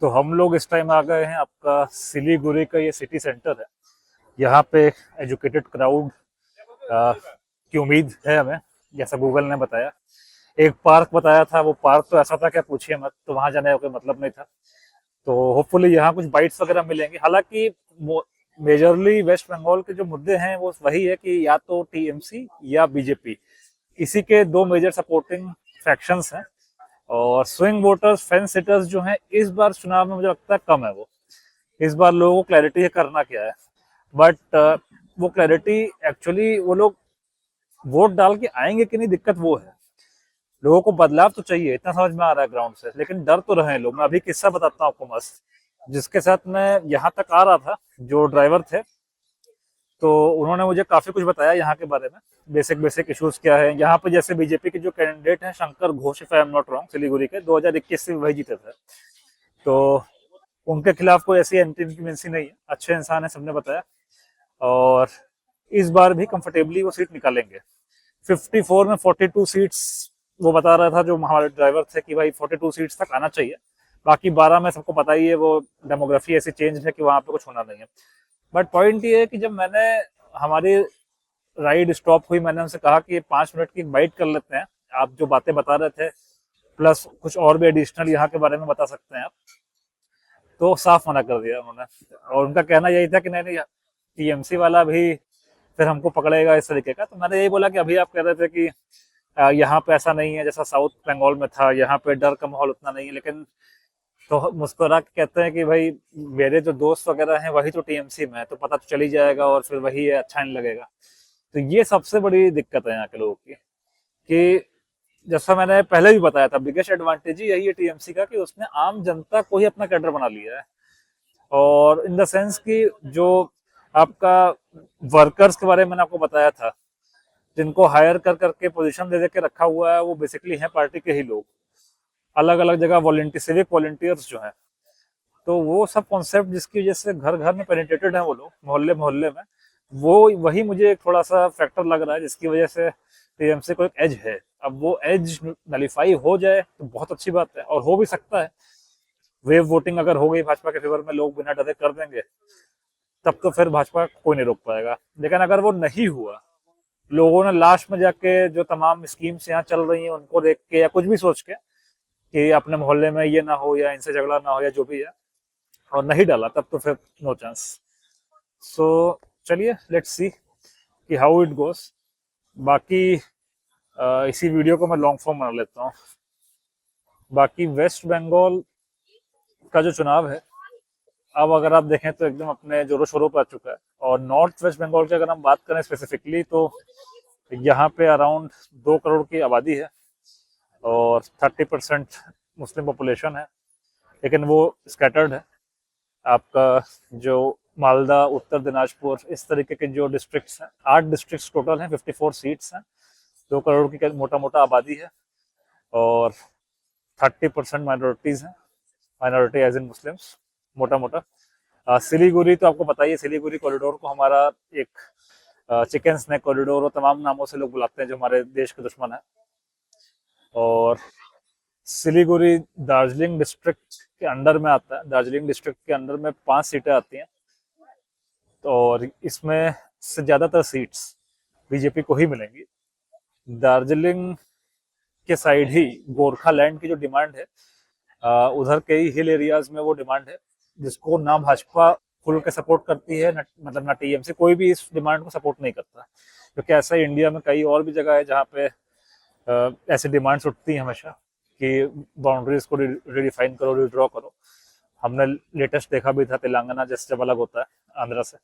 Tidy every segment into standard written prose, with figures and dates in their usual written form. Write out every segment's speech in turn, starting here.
तो हम लोग इस टाइम आ गए हैं आपका सिलीगुड़ी का ये सिटी सेंटर है। यहाँ पे एजुकेटेड क्राउड की उम्मीद है हमें, जैसा गूगल ने बताया। एक पार्क बताया था, वो पार्क तो ऐसा था क्या पूछिए मत, तो वहां जाने का कोई मतलब नहीं था। तो होपफुली यहाँ कुछ बाइट्स वगैरह मिलेंगे। हालांकि मेजरली वेस्ट बंगाल के जो मुद्दे हैं वो वही है कि या तो टीएमसी या बीजेपी, इसी के दो मेजर सपोर्टिंग फैक्शंस हैं। और स्विंग वोटर्स, फेंस सिटर्स जो हैं इस बार चुनाव में मुझे लगता है कम है। वो इस बार लोगों को क्लैरिटी है करना क्या है। बट वो क्लैरिटी एक्चुअली वो लोग वोट डाल के आएंगे कि नहीं, दिक्कत वो है। लोगों को बदलाव तो चाहिए, इतना समझ में आ रहा है ग्राउंड से, लेकिन डर तो रहे हैं लोग। मैं अभी किस्सा बताता हूँ आपको मस्त। जिसके साथ मैं यहाँ तक आ रहा था, जो ड्राइवर थे, तो उन्होंने मुझे काफी कुछ बताया यहाँ के बारे में। बेसिक बेसिक इश्यूज क्या है यहाँ पे। जैसे बीजेपी के जो कैंडिडेट हैं Shankar Ghosh, if I am not wrong, Siliguri के 2021 से वही जीते थे। तो उनके खिलाफ कोई ऐसी एंटी इंक्यूमेंसी नहीं है, अच्छे इंसान है, सबने बताया। और इस बार भी कंफर्टेबली वो सीट निकालेंगे। 54 में 42 सीट्स वो बता रहा था जो हमारे ड्राइवर थे कि भाई 42 सीट्स तक आना चाहिए। बाकी 12 में सबको पता ही है, वो डेमोग्राफी ऐसी चेंज है कि वहां पे कुछ होना नहीं है। बट पॉइंट ये है कि जब मैंने हमारी राइड स्टॉप हुई, मैंने उनसे कहा कि 5 मिनट की बाइट कर लेते हैं, आप जो बातें बता रहे थे प्लस कुछ और भी एडिशनल यहाँ के बारे में बता सकते हैं आप। तो साफ मना कर दिया उन्होंने। और उनका कहना यही था कि नहीं नहीं, टीएमसी वाला भी फिर हमको पकड़ेगा इस तरीके का। तो मैंने यही बोला कि अभी आप कह रहे थे कि यहाँ पे ऐसा नहीं है जैसा साउथ बंगाल में था, यहाँ पे डर का माहौल उतना नहीं है। लेकिन तो मुस्कुरा के कहते हैं कि भाई मेरे जो दोस्त वगैरह हैं वही तो टीएमसी में है, तो पता तो चल ही जाएगा और फिर वही है, अच्छा नहीं लगेगा। तो ये सबसे बड़ी दिक्कत है यहाँ के लोगों की, कि जैसा मैंने पहले भी बताया था, बिगेस्ट एडवांटेज ही यही है टीएमसी का कि उसने आम जनता को ही अपना कैडर बना लिया है। और इन द सेंस कि जो आपका वर्कर्स के बारे में मैंने आपको बताया था, जिनको हायर कर करके पोजीशन दे दे के रखा हुआ है, वो बेसिकली हैं पार्टी के ही लोग। अलग अलग जगह वॉलंटियर, सिविक वॉलंटियर्स जो हैं। तो वो सब कॉन्सेप्ट जिसकी वजह से घर घर में पेनिट्रेटेड है वो लोग, मोहल्ले मोहल्ले में, वो वही मुझे एक थोड़ा सा फैक्टर लग रहा है जिसकी वजह से टीएमसी को एक एज है। अब वो एज नलीफाई हो जाए तो बहुत अच्छी बात है, और हो भी सकता है। वेव वोटिंग अगर हो गई भाजपा के फेवर में, लोग बिना डरे कर देंगे, तब तो फिर भाजपा कोई नहीं रोक पाएगा। लेकिन अगर वो नहीं हुआ, लोगों ने लास्ट में जाके जो तमाम स्कीम्स यहाँ चल रही हैं उनको देख के या कुछ भी सोच के कि अपने मोहल्ले में ये ना हो या इनसे झगड़ा ना हो या जो भी है, और नहीं डाला, तब तो फिर नो चांस। सो चलिए, लेट्स सी कि हाउ इट गोस। बाकी इसी वीडियो को मैं लॉन्ग फॉर्म बना लेता हूँ। बाकी वेस्ट बंगाल का जो चुनाव है, अब अगर आप देखें तो एकदम अपने जोरों शोरों पर आ चुका है। और नॉर्थ वेस्ट बंगाल की अगर हम बात करें स्पेसिफिकली, तो यहाँ पे अराउंड 2 करोड़ की आबादी है और 30% मुस्लिम पॉपुलेशन है। लेकिन वो स्कैटर्ड है। आपका जो मालदा, उत्तर दिनाजपुर, इस तरीके के जो डिस्ट्रिक्ट्स हैं, 8 डिस्ट्रिक्ट्स टोटल हैं, 54 सीट्स हैं, 2 करोड़ की मोटा मोटा आबादी है। और 30% माइनॉरिटीज हैं, माइनॉरिटी एज इन मुस्लिम्स, मोटा मोटा। सिलीगुड़ी तो आपको पता ही है, सिलीगुड़ी कॉरिडोर को हमारा एक चिकन स्नैक कॉरिडोर और तमाम नामों से लोग बुलाते हैं, जो हमारे देश के दुश्मन है। और सिलीगुड़ी दार्जिलिंग डिस्ट्रिक्ट के अंडर में आता है। दार्जिलिंग डिस्ट्रिक्ट के अंडर में 5 सीटें आती हैं। तो और इसमें से ज़्यादातर सीट्स बीजेपी को ही मिलेंगी। दार्जिलिंग के साइड ही गोरखालैंड की जो डिमांड है, उधर के ही हिल एरियाज में वो डिमांड है, जिसको ना भाजपा खुल के सपोर्ट करती है, मतलब ना टीएमसी, कोई भी इस डिमांड को सपोर्ट नहीं करता। क्योंकि ऐसा ही इंडिया में कई और भी जगह है जहाँ पे ऐसी डिमांड्स उठती हैं हमेशा कि बाउंड्रीज को रिडिफाइन करो, रिड्रॉ करो। हमने लेटेस्ट देखा भी था तेलंगाना जैसे जब अलग होता है आंध्रा से।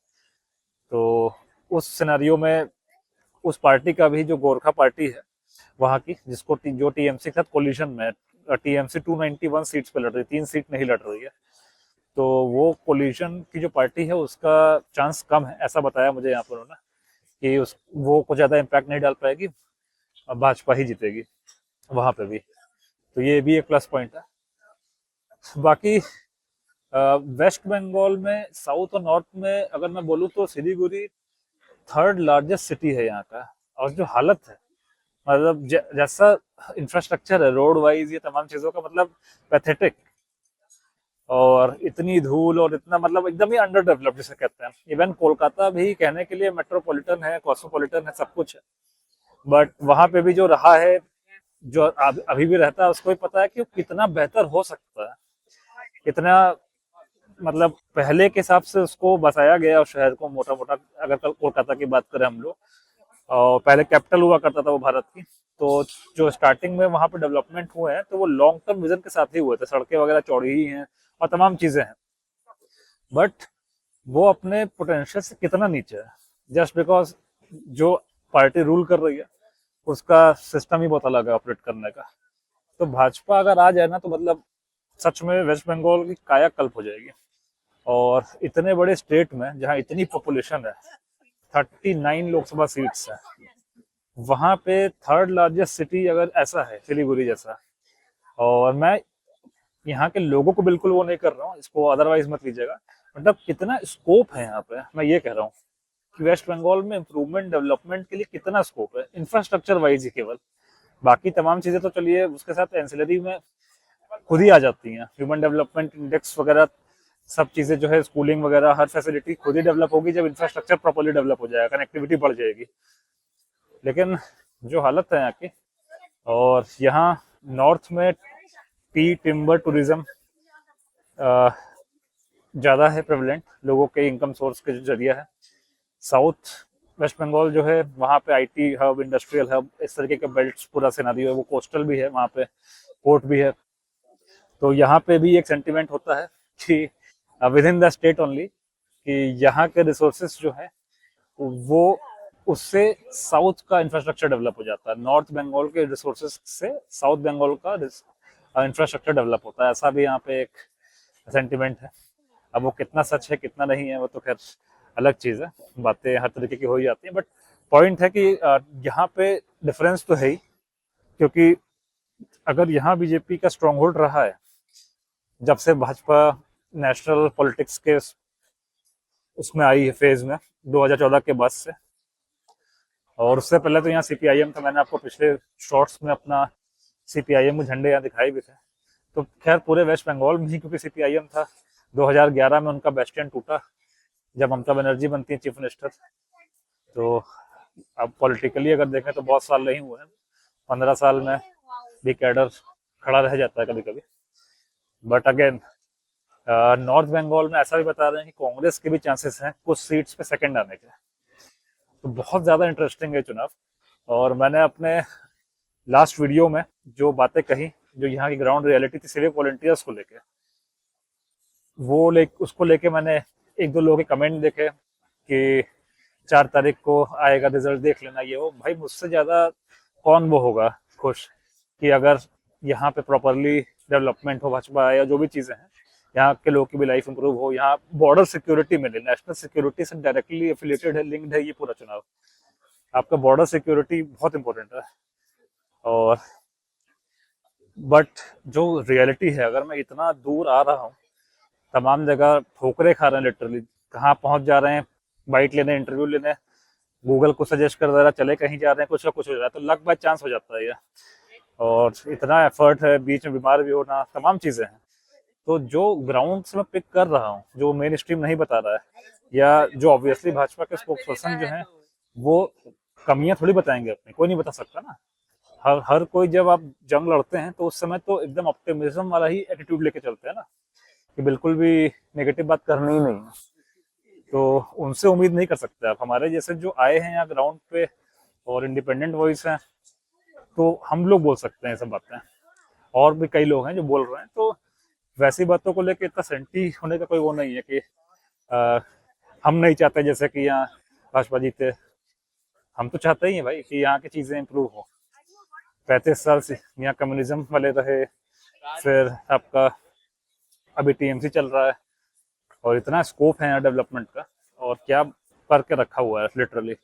तो उस सिनेरियो में उस पार्टी का भी, जो गोरखा पार्टी है वहाँ की, जिसको जो टीएमसी के साथ कोलिशन में, टीएमसी 291 सीट्स पे लड़ रही, 3 सीट नहीं लड़ रही है। तो वो कोलिशन की जो पार्टी है उसका चांस कम है, ऐसा बताया मुझे यहाँ पर उन्होंने, कि उस वो कुछ ज़्यादा इम्पैक्ट नहीं डाल पाएगी, भाजपा ही जीतेगी वहाँ पे भी। तो ये भी एक प्लस पॉइंट है। बाकी वेस्ट बंगाल में साउथ और नॉर्थ में अगर मैं बोलूँ तो सिलीगुड़ी थर्ड लार्जेस्ट सिटी है यहाँ का। और जो हालत है, मतलब जैसा इंफ्रास्ट्रक्चर है रोड वाइज, ये तमाम चीज़ों का, मतलब पैथेटिक। और इतनी धूल और इतना मतलब एकदम ही अंडर डेवलप्ड जिसे कहते हैं। इवन कोलकाता भी कहने के लिए मेट्रोपॉलिटन है, कॉस्मोपॉलिटन है, सब कुछ है, बट वहां पे भी जो रहा है, जो अभी भी रहता है, उसको भी पता है कि वो कितना बेहतर हो सकता है, कितना मतलब पहले के हिसाब से उसको बसाया गया और शहर को मोटा मोटा। अगर कल कोलकाता की बात करें हम लोग, और पहले कैपिटल हुआ करता था वो भारत की, तो जो स्टार्टिंग में वहां पे डेवलपमेंट हुए हैं तो वो लॉन्ग टर्म विजन के साथ ही हुए थे। सड़कें वगैरह चौड़ी ही हैं और तमाम चीजें हैं, बट वो अपने पोटेंशियल से कितना नीचे है, जस्ट बिकॉज जो पार्टी रूल कर रही है उसका सिस्टम ही बहुत अलग है ऑपरेट करने का। तो भाजपा अगर आ जाए ना तो मतलब सच में वेस्ट बंगाल की कायाकल्प हो जाएगी। और इतने बड़े स्टेट में जहाँ इतनी पॉपुलेशन है, 39 लोकसभा सीट्स है, वहां पे थर्ड लार्जेस्ट सिटी अगर ऐसा है सिलीगुड़ी जैसा, और मैं यहाँ के लोगों को बिल्कुल वो नहीं कर रहा हूँ, इसको अदरवाइज मत लीजिएगा, मतलब कितना स्कोप है यहाँ पे, मैं ये कह रहा हूँ कि वेस्ट बंगाल में इम्प्रूवमेंट डेवलपमेंट के लिए कितना स्कोप है इंफ्रास्ट्रक्चर वाइज ही केवल। बाकी तमाम चीजें तो चलिए उसके साथ एंसिलरी में खुद ही आ जाती हैं, ह्यूमन डेवलपमेंट इंडेक्स वगैरह सब चीजें जो है, स्कूलिंग वगैरह हर फैसिलिटी खुद ही डेवलप होगी जब इंफ्रास्ट्रक्चर प्रॉपर्ली डेवलप हो जाएगा, कनेक्टिविटी बढ़ जाएगी। लेकिन जो हालत है यहाँ की, और यहाँ नॉर्थ में टी टिम्बर टूरिज्म ज़्यादा है प्रेवलेंट, लोगों के इनकम सोर्स के जरिए है। साउथ वेस्ट बंगाल जो है वहाँ पे आईटी हब, इंडस्ट्रियल हब, इस तरीके के बेल्ट पूरा सिनेरियो है, वो कोस्टल भी है, वहाँ पे पोर्ट भी है। तो यहाँ पे भी एक सेंटिमेंट होता है कि with in the state only, कि यहाँ के रिसोर्सेस जो है वो उससे साउथ का इंफ्रास्ट्रक्चर डेवलप हो जाता है, नॉर्थ बंगाल के रिसोर्सेस से साउथ बंगाल का इंफ्रास्ट्रक्चर डेवलप होता है, ऐसा भी यहाँ पे एक सेंटिमेंट है। अब वो कितना सच है कितना नहीं है वो तो खैर अलग चीज है, बातें हर तरीके की हो ही जाती हैं, बट पॉइंट है कि यहाँ पे डिफरेंस तो है ही, क्योंकि अगर यहाँ बीजेपी का स्ट्रॉन्ग होल्ड रहा है जब से भाजपा नेशनल पॉलिटिक्स के उसमें आई है फेज में 2014 के बाद से, और उससे पहले तो यहाँ सीपीआईएम था, मैंने आपको पिछले शॉर्ट्स में अपना सीपीआईएम के झंडे यहाँ दिखाए भी थे। तो खैर पूरे वेस्ट बंगाल में ही क्योंकि सीपीआईएम था, 2011 में उनका बेस्टियन टूटा जब ममता बनर्जी बनती है चीफ मिनिस्टर। तो अब पॉलिटिकली अगर देखें तो बहुत साल नहीं हुए हैं, 15 साल में भी कैडर खड़ा रह जाता है कभी कभी। बट अगेन नॉर्थ बंगाल में ऐसा भी बता रहे हैं कि कांग्रेस के भी चांसेस हैं कुछ सीट्स पे सेकंड आने के। तो बहुत ज़्यादा इंटरेस्टिंग है चुनाव। और मैंने अपने लास्ट वीडियो में जो बातें कही, जो यहाँ की ग्राउंड रियलिटी थी सिविक वॉलंटियर्स को लेके, उसको लेके मैंने एक दो लोगों के कमेंट देखे कि 4 तारीख को आएगा रिजल्ट, देख लेना ये वो। भाई मुझसे ज़्यादा कौन वो होगा खुश कि अगर यहाँ पे प्रॉपरली डेवलपमेंट हो, भाजपा या जो भी चीज़ें हैं, यहाँ के लोगों की भी लाइफ इंप्रूव हो, यहाँ बॉर्डर सिक्योरिटी मिले, नेशनल सिक्योरिटी से डायरेक्टली एफिलिएटेड है, लिंक्ड है ये पूरा चुनाव। आपका बॉर्डर सिक्योरिटी बहुत इंपॉर्टेंट है। और बट जो रियलिटी है, अगर मैं इतना दूर आ रहा हूँ, तमाम जगह ठोकरे खा रहे हैं लिटरली, कहाँ पहुंच जा रहे हैं बाइट लेने, इंटरव्यू लेने, गूगल को सजेस्ट कर दे रहा है, चले कहीं जा रहे हैं, कुछ ना कुछ हो रहा है, तो लक बाय चांस हो जाता है ये। और इतना एफर्ट है, बीच में बीमार भी होना, तमाम चीजें हैं। तो जो ग्राउंड से मैं पिक कर रहा हूँ, जो मेन स्ट्रीम नहीं बता रहा है, या जो ऑब्वियसली भाजपा के स्पोक्स पर्सन जो है वो कमियां थोड़ी बताएंगे अपनी, कोई नहीं बता सकता ना। हर कोई जब आप जंग लड़ते हैं तो उस समय तो एकदम ऑप्टिमिज्म वाला ही एटीट्यूड लेके चलते हैं ना, कि बिल्कुल भी नेगेटिव बात करनी ही नहीं है। तो उनसे उम्मीद नहीं कर सकते आप। हमारे जैसे जो आए हैं यहाँ ग्राउंड पे और इंडिपेंडेंट वॉइस हैं, तो हम लोग बोल सकते हैं सब बातें, और भी कई लोग हैं जो बोल रहे हैं। तो वैसी बातों को लेकर इतना सेंटी होने का कोई वो नहीं है कि हम नहीं चाहते जैसे कि यहाँ भाजपा जीते। हम तो चाहते ही हैं भाई कि यहाँ की चीजें इंप्रूव हो। 35 साल से यहाँ कम्युनिज्म वाले रहे, फिर आपका अभी टीएमसी चल रहा है, और इतना स्कोप है यहाँ डेवलपमेंट का, और क्या करके रखा हुआ है लिटरली।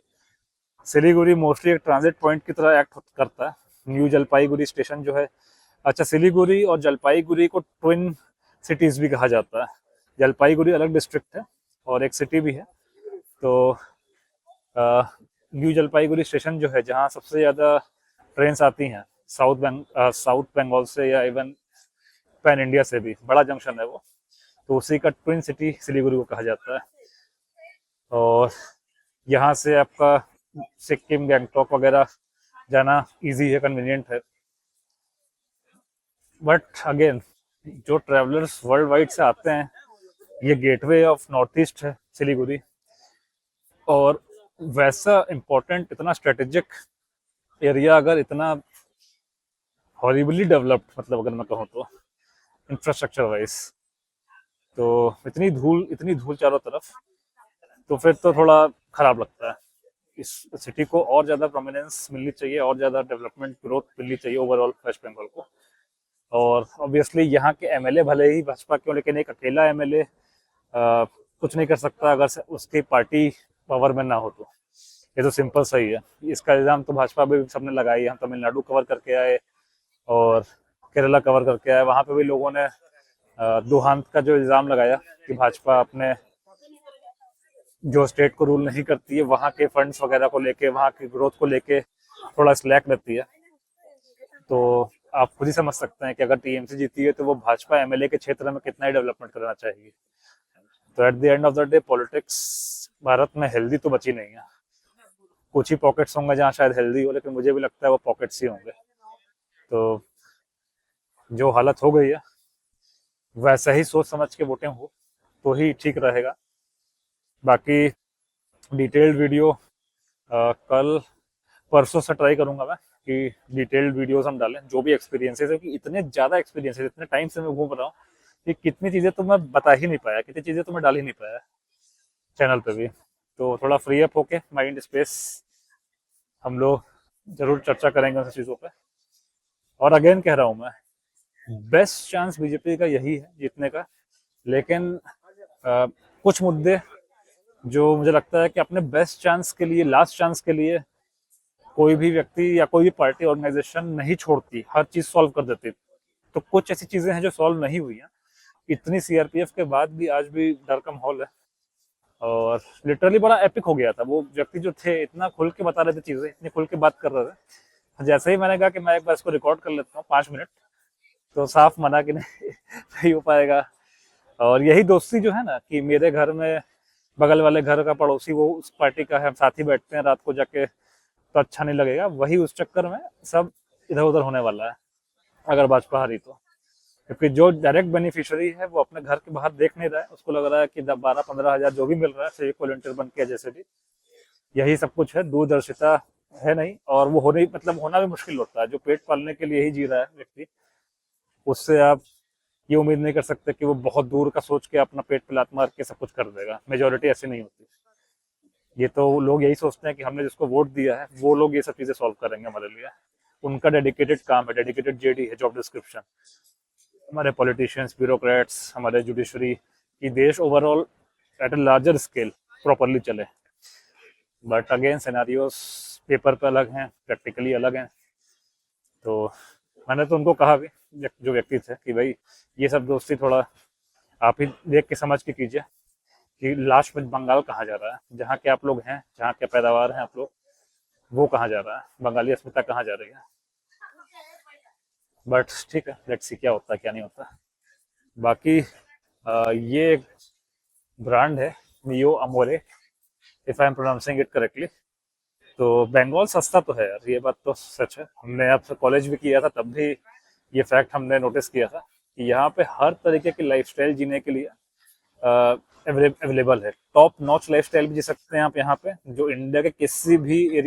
सिलीगुड़ी मोस्टली एक ट्रांजिट पॉइंट की तरह एक्ट करता है। न्यू जलपाईगुड़ी स्टेशन जो है, अच्छा सिलीगुड़ी और जलपाईगुड़ी को ट्विन सिटीज भी कहा जाता है। जलपाईगुड़ी अलग डिस्ट्रिक्ट है और एक सिटी भी है। तो न्यू जलपाईगुड़ी स्टेशन जो है, जहाँ सबसे ज़्यादा ट्रेन आती हैं साउथ बंगाल से, या इवन पैन इंडिया से भी, बड़ा जंक्शन है वो। तो उसी का ट्विन सिटी सिलीगुड़ी को कहा जाता है। और यहाँ से आपका सिक्किम, गैंगटॉक वगैरह जाना इजी है, कन्वीनियंट है। बट अगेन, जो ट्रैवलर्स वर्ल्ड वाइड से आते हैं, ये गेटवे ऑफ नॉर्थ ईस्ट है सिलीगुड़ी। और वैसा इम्पोर्टेंट, इतना स्ट्रेटेजिक एरिया, अगर इतना हॉरिबली डेवलप्ड, मतलब अगर मैं कहूँ तो इंफ्रास्ट्रक्चर वाइज, तो इतनी धूल चारों तरफ, तो फिर तो थोड़ा खराब लगता है। इस सिटी को और ज़्यादा प्रोमिनेंस मिलनी चाहिए, और ज़्यादा डेवलपमेंट ग्रोथ मिलनी चाहिए ओवरऑल वेस्ट बंगाल को। और ऑब्वियसली यहाँ के एमएलए भले ही भाजपा के, लेकिन एक अकेला एमएलए कुछ नहीं कर सकता अगर उसकी पार्टी पावर में ना हो तो। ये तो सिंपल सही है। इसका इल्ज़ाम तो भाजपा भी सबने लगाई। हम तमिलनाडु कवर करके आए और केरला कवर करके आए, वहाँ पे भी लोगों ने दुहांत का जो इल्ज़ाम लगाया कि भाजपा अपने जो स्टेट को रूल नहीं करती है, वहाँ के फंड्स वगैरह को लेके, वहाँ की ग्रोथ को लेके थोड़ा स्लैक रहती है। तो आप खुद ही समझ सकते हैं कि अगर टीएमसी जीती है तो वो भाजपा एमएलए के क्षेत्र में कितना ही डेवलपमेंट करना चाहिए। तो at the end of the day politics Bharat में हेल्दी तो बची नहीं है। कुछ ही पॉकेट्स होंगे जहाँ शायद हेल्दी हो, लेकिन मुझे भी लगता है वो पॉकेट्स ही होंगे। तो जो हालत हो गई है, वैसा ही सोच समझ के वोटिंग हो तो ही ठीक रहेगा। बाकी डिटेल्ड वीडियो कल परसों से ट्राई करूंगा मैं कि डिटेल्ड वीडियोस हम डालें, जो भी एक्सपीरियंसेस है, क्योंकि इतने ज़्यादा एक्सपीरियंसेस, इतने टाइम से मैं घूम रहा हूँ कि कितनी चीज़ें तो मैं बता ही नहीं पाया, कितनी चीज़ें तो मैं डाल ही नहीं पाया चैनल पे भी। तो थोड़ा फ्री अप होके माइंड स्पेस हम लोग जरूर चर्चा करेंगे उन चीज़ों पे। और अगेन कह रहा हूँ मैं, बेस्ट चांस बीजेपी का यही है जीतने का। लेकिन कुछ मुद्दे जो मुझे लगता है कि अपने बेस्ट चांस के लिए, लास्ट चांस के लिए कोई भी व्यक्ति या कोई भी पार्टी ऑर्गेनाइजेशन नहीं छोड़ती, हर चीज सॉल्व कर देती। तो कुछ ऐसी चीजें हैं जो सॉल्व नहीं हुई हैं। इतनी सीआरपीएफ के बाद भी आज भी डर का माहौल है। और लिटरली बड़ा एपिक हो गया था, वो व्यक्ति जो थे इतना खुल के बता रहे थे चीजें, इतनी खुल के बात कर रहे थे। जैसे ही मैंने कहा कि मैं एक बार इसको रिकॉर्ड कर लेता हूँ 5 मिनट, तो साफ मना कि नहीं नहीं हो पाएगा। और यही दोस्ती जो है ना, कि मेरे घर में बगल वाले घर का पड़ोसी वो उस पार्टी का है, हम साथ ही बैठते हैं रात को जाके, तो अच्छा नहीं लगेगा। वही उस चक्कर में सब इधर उधर होने वाला है अगर भाजपा हारी तो। क्योंकि जो डायरेक्ट बेनिफिशियरी है वो अपने घर के बाहर देख नहीं रहा है, उसको लग रहा है कि 12-15 हज़ार जो भी मिल रहा है सिविक वॉलंटियर बन के जैसे भी, यही सब कुछ है। दूरदर्शिता है नहीं, और वो होने मतलब होना भी मुश्किल होता है। जो पेट पालने के लिए ही जी रहा है व्यक्ति, उससे आप ये उम्मीद नहीं कर सकते कि वो बहुत दूर का सोच के अपना पेट पे लात मार के सब कुछ कर देगा। मेजोरिटी ऐसी नहीं होती। ये तो लोग यही सोचते हैं कि हमने जिसको वोट दिया है वो लोग ये सब चीजें सॉल्व करेंगे हमारे लिए। उनका डेडिकेटेड काम है, डेडिकेटेड जेडी है, जॉब डिस्क्रिप्शन। हमारे पॉलिटिशियंस, ब्यूरोक्रेट्स, हमारे जुडिशरी की देश overall at a larger scale properly चले। बट अगेन सिनेरियोस पेपर पे अलग हैं, प्रैक्टिकली अलग हैं। तो मैंने तो उनको कहा भी, जो व्यक्ति थे, कि भाई ये सब दोस्ती थोड़ा आप ही देख के समझ के कीजिए कि लास्ट में बंगाल कहाँ जा रहा है। जहाँ के आप लोग हैं, जहाँ के पैदावार हैं आप लोग, वो कहाँ जा रहा है, बंगाली अस्मिता कहाँ जा रही है। बट ठीक है, लेट्स सी क्या होता है क्या नहीं होता। बाकी ये एक ब्रांड है Mio Amore, if I am pronouncing it correctly. तो बंगाल सस्ता तो है यार, ये बात तो सच है। हमने अब कॉलेज भी किया था, तब भी ये फैक्ट हमने नोटिस किया था कि यहाँ पे हर तरीके की लाइफस्टाइल जीने के लिए अवेलेबल है। टॉप नॉच लाइफस्टाइल भी जी सकते हैं आप यहाँ पे, जो इंडिया के किसी भी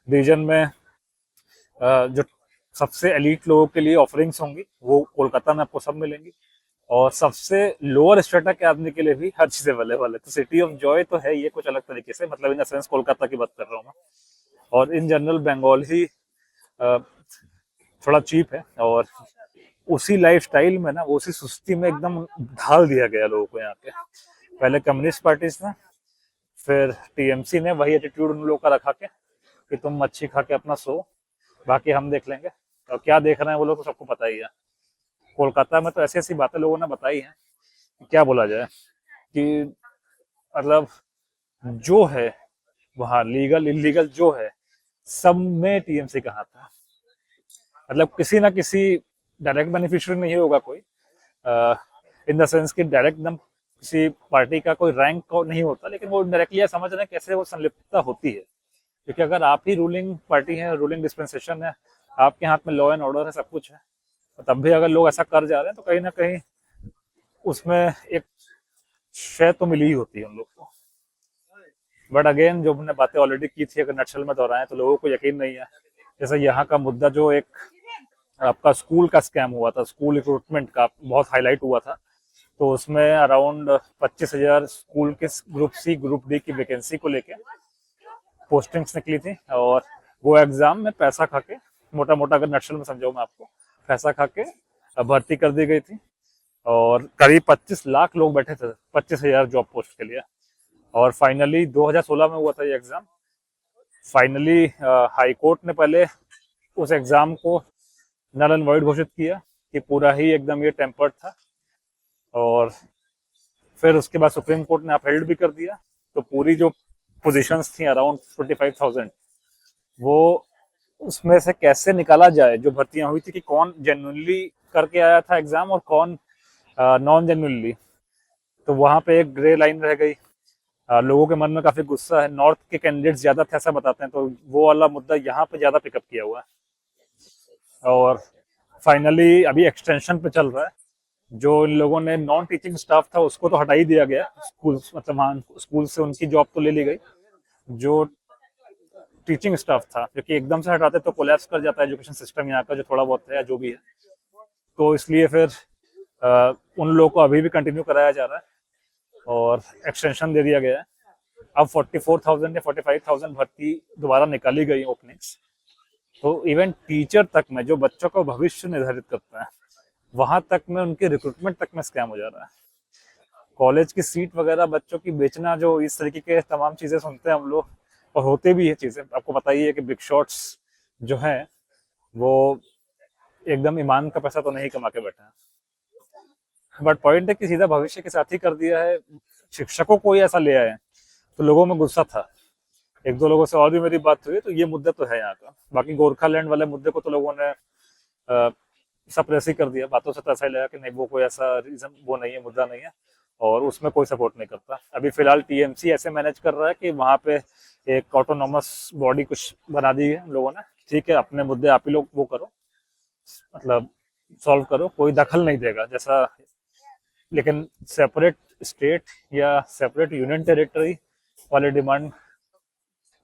रीजन में जो सबसे एलीट लोगों के लिए ऑफरिंग्स होंगी वो कोलकाता में आपको सब मिलेंगी। और सबसे लोअर स्टेटा के आदमी के लिए भी हर चीज अवेलेबल है। तो सिटी ऑफ जॉय तो है ये कुछ अलग तरीके से, मतलब इन द सेंस कोलकाता की बात कर रहा हूँ मैं। और इन जनरल बंगाल ही थोड़ा चीप है, और उसी लाइफस्टाइल में ना, उसी सुस्ती में एकदम ढाल दिया गया लोगों को यहाँ के। पहले कम्युनिस्ट पार्टीज ने, फिर टीएमसी ने वही एटीट्यूड उन लोगों का रखा के कि तुम मच्छी खा के अपना सो, बाकी हम देख लेंगे। और क्या देख रहे हैं वो लोग तो सबको पता ही है। कोलकाता में तो ऐसी ऐसी बातें लोगों ने बताई हैं, क्या बोला जाए कि मतलब जो है वहाँ लीगल इलीगल जो है, सब में टीएमसी का हाथ था। मतलब किसी ना किसी डायरेक्ट बेनिफिशियरी नहीं होगा कोई, इन द सेंस कि डायरेक्ट एकदम किसी पार्टी का कोई रैंक को नहीं होता, लेकिन वो डायरेक्टली समझ रहे हैं कैसे वो संलिप्तता होती है। क्योंकि अगर आप ही रूलिंग पार्टी है, रूलिंग डिस्पेंसेशन है, आपके हाथ में लॉ एंड ऑर्डर है, सब कुछ है, तो तब भी अगर लोग ऐसा कर जा रहे हैं तो कहीं ना कहीं उसमें एक शय तो मिली ही होती है उन लोग को। बट अगेन जो हमने बातें ऑलरेडी की थी, अगर नक्सल में दोहराएं तो लोगों को यकीन नहीं है। जैसे यहाँ का मुद्दा जो एक आपका स्कूल का स्कैम हुआ था, स्कूल रिक्रूटमेंट का बहुत हाईलाइट हुआ था, तो उसमें अराउंड 25,000 स्कूल के ग्रुप सी ग्रुप डी की वैकेंसी को लेके पोस्टिंग्स निकली थी, और वो एग्जाम में पैसा खा के, मोटा मोटा अगर नक्सल में समझाऊं मैं आपको, पैसा खा के भर्ती कर दी गई थी। और करीब 25 लाख लोग बैठे थे 25,000 जॉब पोस्ट के लिए। और फाइनली 2016 में हुआ था ये एग्जाम। फाइनली हाई कोर्ट ने पहले उस एग्जाम को नल एंड वॉइड घोषित किया कि पूरा ही एकदम ये टेम्पर्ड था, और फिर उसके बाद सुप्रीम कोर्ट ने अपहेल्ड भी कर दिया। तो पूरी जो पोजीशंस थी अराउंड 25,000, वो उसमें से कैसे निकाला जाए, जो भर्तियां हुई थी, कि कौन जेन्युइनली करके आया था एग्जाम और कौन नॉन जेन्युइनली। तो वहां पे एक ग्रे लाइन रह गई। लोगों के मन में काफी गुस्सा है, नॉर्थ के कैंडिडेट्स ज्यादा थे ऐसा बताते हैं, तो वो वाला मुद्दा यहाँ पे ज्यादा पिकअप किया हुआ है। और फाइनली अभी एक्सटेंशन पे चल रहा है। जो इन लोगों ने नॉन टीचिंग स्टाफ था उसको तो हटा ही दिया गया स्कूल, मतलब हाँ स्कूल से उनकी जॉब तो ले ली गई। जो टीचिंग स्टाफ था, क्योंकि एकदम से हटाते तो कोलैप्स कर जाता है एजुकेशन सिस्टम यहाँ का, जो थोड़ा बहुत है जो भी है, तो इसलिए फिर उन लोगों को अभी भी कंटिन्यू कराया जा रहा है और एक्सटेंशन दे दिया गया है। अब 44,000 या 45,000 भर्ती दोबारा निकाली गई ओपनिंग्स। तो इवन टीचर तक में, जो बच्चों का भविष्य निर्धारित करता है, वहां तक में उनके रिक्रूटमेंट तक में स्कैम हो जा रहा है। कॉलेज की सीट वगैरह बच्चों की बेचना, जो इस तरीके के तमाम चीजें सुनते हैं हम लोग, और होते भी है चीजें। आपको पता ही है कि बिग शॉट्स जो हैं वो एकदम ईमान का पैसा तो नहीं कमा के बैठे हैं। बट पॉइंट है कि सीधा भविष्य के साथ ही कर दिया है। शिक्षकों को ही ऐसा ले आए तो लोगों में गुस्सा था। एक दो लोगों से और भी मेरी बात हुई, तो ये मुद्दा तो है यहाँ का। बाकी गोरखालैंड वाले मुद्दे को तो लोगों ने सप्रेस ही कर दिया। बातों से तो ऐसा ही लगा कि नहीं, वो कोई ऐसा रीजन वो नहीं है, मुद्दा नहीं है, और उसमें कोई सपोर्ट नहीं करता। अभी फिलहाल टीएमसी ऐसे मैनेज कर रहा है कि वहाँ पे एक ऑटोनॉमस बॉडी कुछ बना दी है लोगों ने, ठीक है अपने मुद्दे आप ही लोग वो करो, मतलब सॉल्व करो, कोई दखल नहीं देगा जैसा। लेकिन सेपरेट स्टेट या सेपरेट यूनियन टेरिटरी वाले डिमांड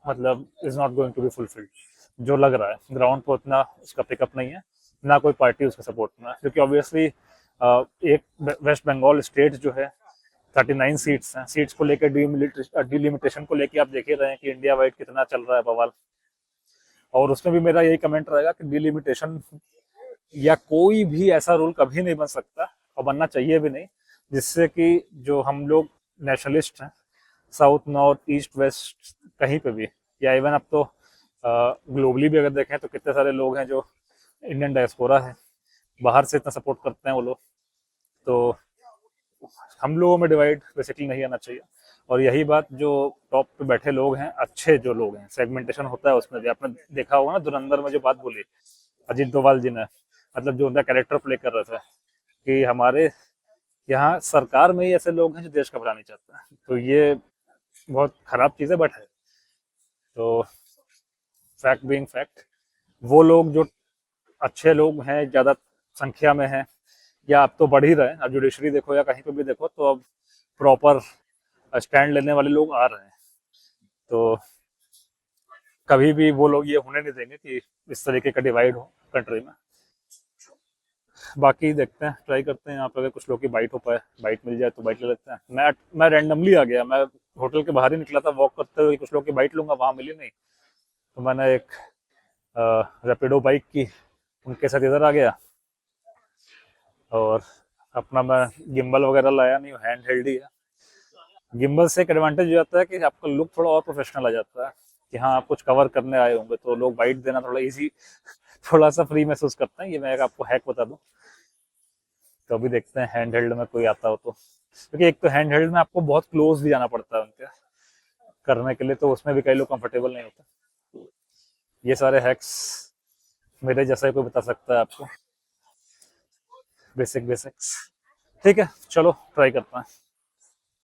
मतलब is not going to be fulfilled, जो लग रहा है ग्राउंड पर उतना उसका पिकअप नहीं है, ना कोई पार्टी उसका सपोर्ट में है। क्योंकि ऑब्वियसली एक वेस्ट बंगाल स्टेट जो है 39 सीट्स हैं, सीट्स को लेकर डिलिमिटेशन को लेकर आप देख ही रहे हैं कि इंडिया वाइड कितना चल रहा है बवाल। और उसमें भी मेरा यही कमेंट रहेगा कि डिलिमिटेशन या कोई भी ऐसा रूल कभी नहीं बन सकता, और बनना चाहिए भी नहीं, जिससे कि जो हम लोग नेशनलिस्ट हैं, साउथ नॉर्थ ईस्ट वेस्ट कहीं पे भी, या इवन अब तो ग्लोबली भी अगर देखें तो कितने सारे लोग हैं जो इंडियन डायस्पोरा है, बाहर से इतना सपोर्ट करते हैं वो लोग। तो हम लोगों में डिवाइड बेसिकली नहीं आना चाहिए। और यही बात जो टॉप पे बैठे लोग हैं, अच्छे जो लोग हैं, सेगमेंटेशन होता है उसमें भी आपने देखा होगा ना, धुरंधर में जो बात बोली अजीत डोभाल जी ने, मतलब जो उनका कैरेक्टर प्ले कर रहे थे कि हमारे यहाँ सरकार में ही ऐसे लोग हैं जो देश का भला नहीं चाहते हैं, तो ये बहुत खराब चीज़ है। बट है तो फैक्ट बीइंग फैक्ट, वो लोग जो अच्छे लोग हैं ज़्यादा संख्या में हैं, या अब तो बढ़ ही रहे हैं, अब जुडिशरी देखो या कहीं पे भी देखो तो अब प्रॉपर स्टैंड लेने वाले लोग आ रहे हैं। तो कभी भी वो लोग ये होने नहीं देंगे कि इस तरीके का डिवाइड हो कंट्री में। बाकी देखते हैं, ट्राई करते हैं यहाँ पे, अगर कुछ लोग की बाइट हो पाए, बाइट मिल जाए तो बाइट ले लेते हैं। मैं रैंडमली आ गया, मैं होटल के बाहर ही निकला था वॉक करते हुए, कुछ लोग की बाइट लूंगा, वहां मिली नहीं, तो मैंने एक रैपिडो बाइक की, उनके साथ इधर आ गया। और अपना मैं गिम्बल वगैरह लाया नहीं, हैंड हेल्ड ही है। गिम्बल से एक एडवांटेज हो जाता है कि आपका लुक थोड़ा और प्रोफेशनल आ जाता है, कि हाँ आप कुछ कवर करने आए होंगे, तो लोग बाइट देना थोड़ा इजी, थोड़ा सा फ्री महसूस करते हैं। ये मैं आपको हैक बता दूं, तो अभी देखते हैं हैंड हेल्ड में कोई आता हो तो। क्योंकि एक तो हैंड हेल्ड में आपको बहुत क्लोज भी जाना पड़ता है उनके करने के लिए, तो उसमें भी कई लोग कंफर्टेबल नहीं होते। ये सारे हैक्स मेरे जैसा ही कोई बता सकता है आपको, बेसिक्स। ठीक है, चलो ट्राई करते हैं।